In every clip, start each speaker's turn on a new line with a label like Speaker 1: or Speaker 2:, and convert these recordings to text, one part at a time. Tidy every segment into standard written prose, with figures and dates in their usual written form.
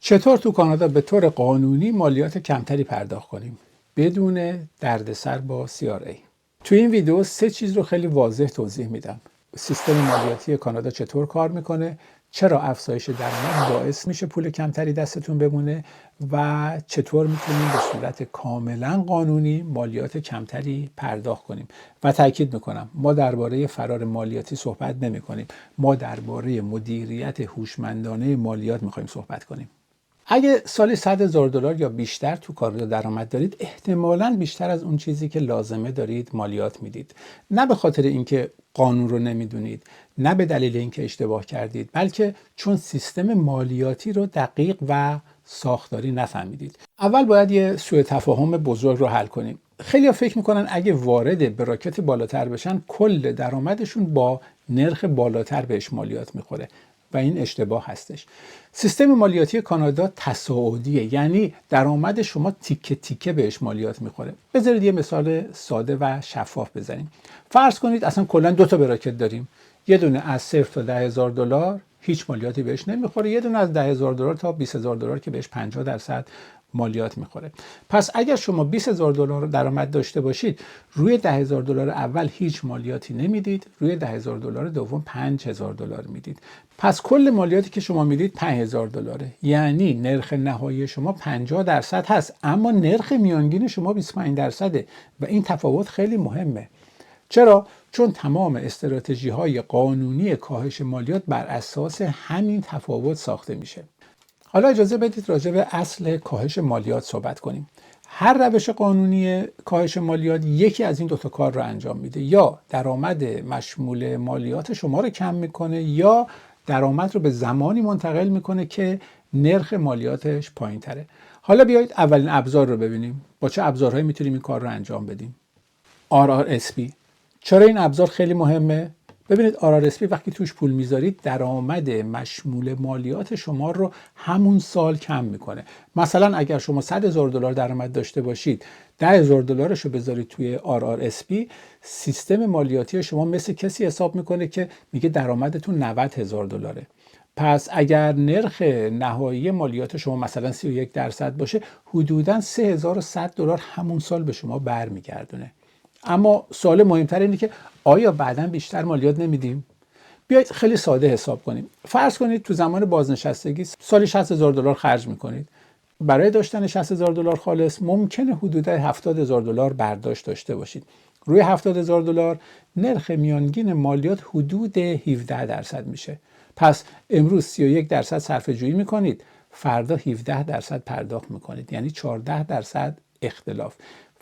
Speaker 1: چطور تو کانادا به طور قانونی مالیات کمتری پرداخت کنیم بدون دردسر با CRA؟ تو این ویدیو 3 چیز رو خیلی واضح توضیح میدم. سیستم مالیاتی کانادا چطور کار میکنه، چرا افزایش درآمد باعث میشه پول کمتری دستتون بمونه و چطور میتونیم به صورت کاملا قانونی مالیات کمتری پرداخت کنیم. و تاکید میکنم ما درباره فرار مالیاتی صحبت نمیکنیم، ما درباره مدیریت هوشمندانه مالیات میخوایم صحبت کنیم. اگه سالی $100,000 یا بیشتر تو کانادا درآمد دارید، احتمالاً بیشتر از اون چیزی که لازمه دارید مالیات میدید. نه به خاطر اینکه قانون رو نمیدونید، نه به دلیل اینکه اشتباه کردید، بلکه چون سیستم مالیاتی رو دقیق و ساختاری نفهمیدید. اول باید یه سوء تفاهم بزرگ رو حل کنیم. خیلی‌ها فکر میکنن اگه وارد براکت بالاتر بشن کل درآمدشون با نرخ بالاتر بهش مالیات میخوره و این اشتباه هستش. سیستم مالیاتی کانادا تصاعدیه، یعنی درآمد شما تیکه تیکه بهش مالیات میخوره. بذارید یه مثال ساده و شفاف بزنیم. فرض کنید اصلا کلا 2 تا براکت داریم، یه دونه از 0 تا $10,000 هیچ مالیاتی بهش نمیخوره، یه دونه از $10,000 تا $20,000 که بهش 50% مالیات میخوره. پس اگر شما $20,000 درآمد داشته باشید، روی $10,000 اول هیچ مالیاتی نمیدید، روی $10,000 دوم $5,000 میدید. پس کل مالیاتی که شما میدید $5,000، یعنی نرخ نهایی شما 50% هست، اما نرخ میانگین شما 25%. و این تفاوت خیلی مهمه. چرا؟ چون تمام استراتژی‌های قانونی کاهش مالیات بر اساس همین تفاوت ساخته میشه. حالا اجازه بدید راجع به اصل کاهش مالیات صحبت کنیم. هر روش قانونی کاهش مالیات یکی از این 2 تا کار رو انجام میده، یا درآمد مشمول مالیات شما رو کم میکنه یا درآمد رو به زمانی منتقل میکنه که نرخ مالیاتش پایین تره. حالا بیایید اولین ابزار رو ببینیم. با چه ابزارهایی میتونیم این کار رو انجام بدیم؟ RRSP. چرا این ابزار خیلی مهمه؟ ببینید RRSP وقتی توش پول میذارید درآمد مشمول مالیات شما رو همون سال کم میکنه. مثلا اگر شما $100,000 درآمد داشته باشید، $10,000 رو بذارید توی RRSP، سیستم مالیاتی شما مثل کسی حساب میکنه که میگه درآمدتون $90,000. پس اگر نرخ نهایی مالیات شما مثلا 31% باشه، حدوداً $3,100 همون سال به شما برمیگردونه. اما سوال مهمتر اینه که آیا بعداً بیشتر مالیات نمیدیم؟ بیایید خیلی ساده حساب کنیم. فرض کنید تو زمان بازنشستگی سالی $60,000 خرج میکنید. برای داشتن $60,000 خالص ممکنه حدود $70,000 برداشت داشته باشید. روی $70,000 نرخ میانگین مالیات حدود 17% میشه. پس امروز 31% صرفه‌جویی میکنید، فردا 17% پرداخت میکنید، یعنی 14% اختلاف.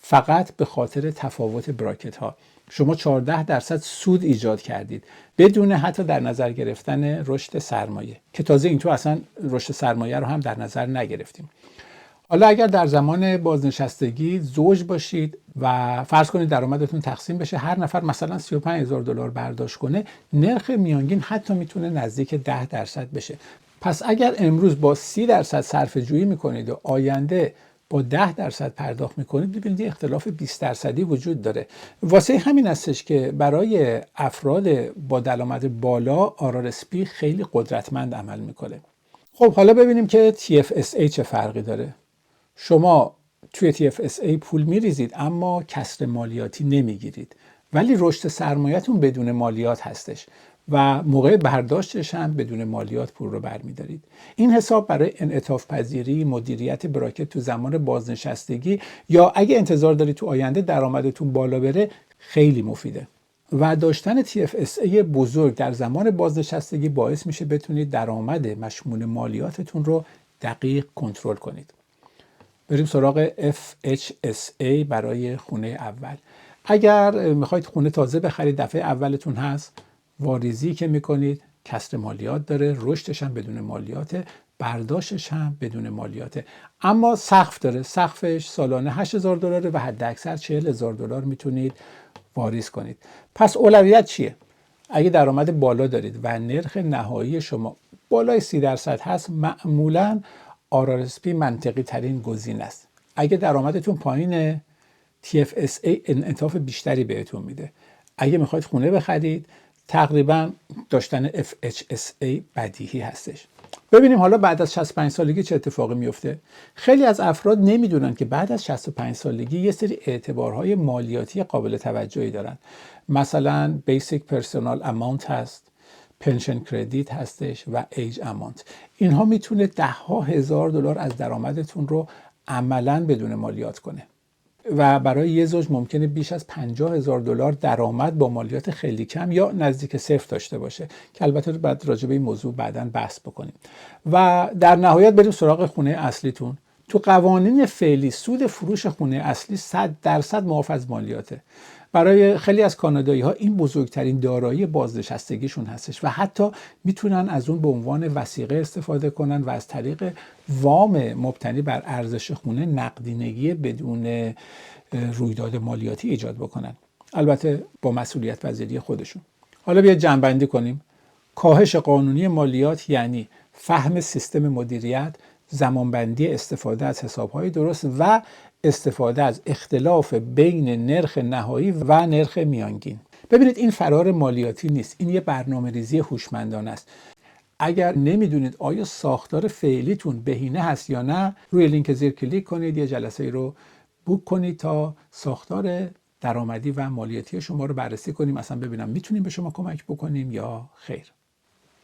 Speaker 1: فقط به خاطر تفاوت براکت ها شما 14% سود ایجاد کردید بدون حتی در نظر گرفتن رشد سرمایه، که تازه این تو اصلا رشد سرمایه رو هم در نظر نگرفتیم. حالا اگر در زمان بازنشستگی زوج باشید و فرض کنید درآمدتون تقسیم بشه، هر نفر مثلا $35,000 برداشت کنه، نرخ میانگین حتی میتونه نزدیک 10% بشه. پس اگر امروز با 30% صرفه جویی میکنید و آینده با 10% پرداخت میکنید، ببینید یه اختلاف 20% وجود داره. واسه همین هستش که برای افراد با درآمد بالا RRSP خیلی قدرتمند عمل میکنه. خب حالا ببینیم که TFSA چه فرقی داره. شما توی TFSA پول میریزید اما کسر مالیاتی نمیگیرید، ولی رشد سرمایه‌تون بدون مالیات هستش و موقع برداشتش هم بدون مالیات پول رو برمیدارید. این حساب برای انعطاف پذیری، مدیریت براکت تو زمان بازنشستگی یا اگه انتظار دارید تو آینده درآمدتون بالا بره خیلی مفیده. و داشتن TFSA بزرگ در زمان بازنشستگی باعث میشه بتونید درآمد مشمول مالیاتتون رو دقیق کنترل کنید. بریم سراغ FHSA برای خونه اول. اگر میخواید خونه تازه بخرید، دفعه اولتون هست، واریزی که میکنید کسر مالیات داره، رشدش هم بدون مالیاته، برداشتش هم بدون مالیاته، اما سقف داره. سقفش سالانه $8,000 و حد اکثر $40,000 میتونید واریز کنید. پس اولویت چیه؟ اگه درآمد بالا دارید و نرخ نهایی شما بالای 30% هست، معمولاً RRSP منطقی ترین گزینه است. اگه درآمدتون پایینه، TFSA انعطاف بیشتری بهتون میده. اگه میخواید خونه بخرید، تقریبا داشتن FHSA بدیهی هستش. ببینیم حالا بعد از 65 سالگی چه اتفاقی میفته. خیلی از افراد نمیدونن که بعد از 65 سالگی یه سری اعتبارهای مالیاتی قابل توجهی دارن. مثلا بیسیک پرسونال اماونت هست، پنشن کردیت هستش و ایج اماونت. اینها میتونه ده ها هزار دلار از درآمدتون رو عملاً بدون مالیات کنه و برای یه زوج ممکنه بیش از 50,000 دلار درآمد با مالیات خیلی کم یا نزدیک صفر داشته باشه که البته بعد راجع به این موضوع بعداً بحث بکنیم. و در نهایت بریم سراغ خونه اصلیتون. تو قوانین فعلی سود فروش خونه اصلی 100% معاف از مالیاته. برای خیلی از کانادایی‌ها این بزرگترین دارایی بازنشستگیشون هستش و حتی میتونن از اون به عنوان وثیقه استفاده کنن و از طریق وام مبتنی بر ارزش خونه نقدینگی بدون رویداد مالیاتی ایجاد بکنن، البته با مسئولیت پذیری خودشون. حالا بیا جمع‌بندی کنیم. کاهش قانونی مالیات یعنی فهم سیستم مدیریت، زمانبندی استفاده از حسابهای درست و استفاده از اختلاف بین نرخ نهایی و نرخ میانگین. ببینید این فرار مالیاتی نیست، این یه برنامه ریزی هوشمندانه است. اگر نمیدونید آیا ساختار فعلیتون بهینه هست یا نه، روی لینک زیر کلیک کنید، یه جلسه رو بوک کنید تا ساختار درآمدی و مالیاتی شما رو بررسی کنیم، اصلا ببینم میتونیم به شما کمک بکنیم یا خیر.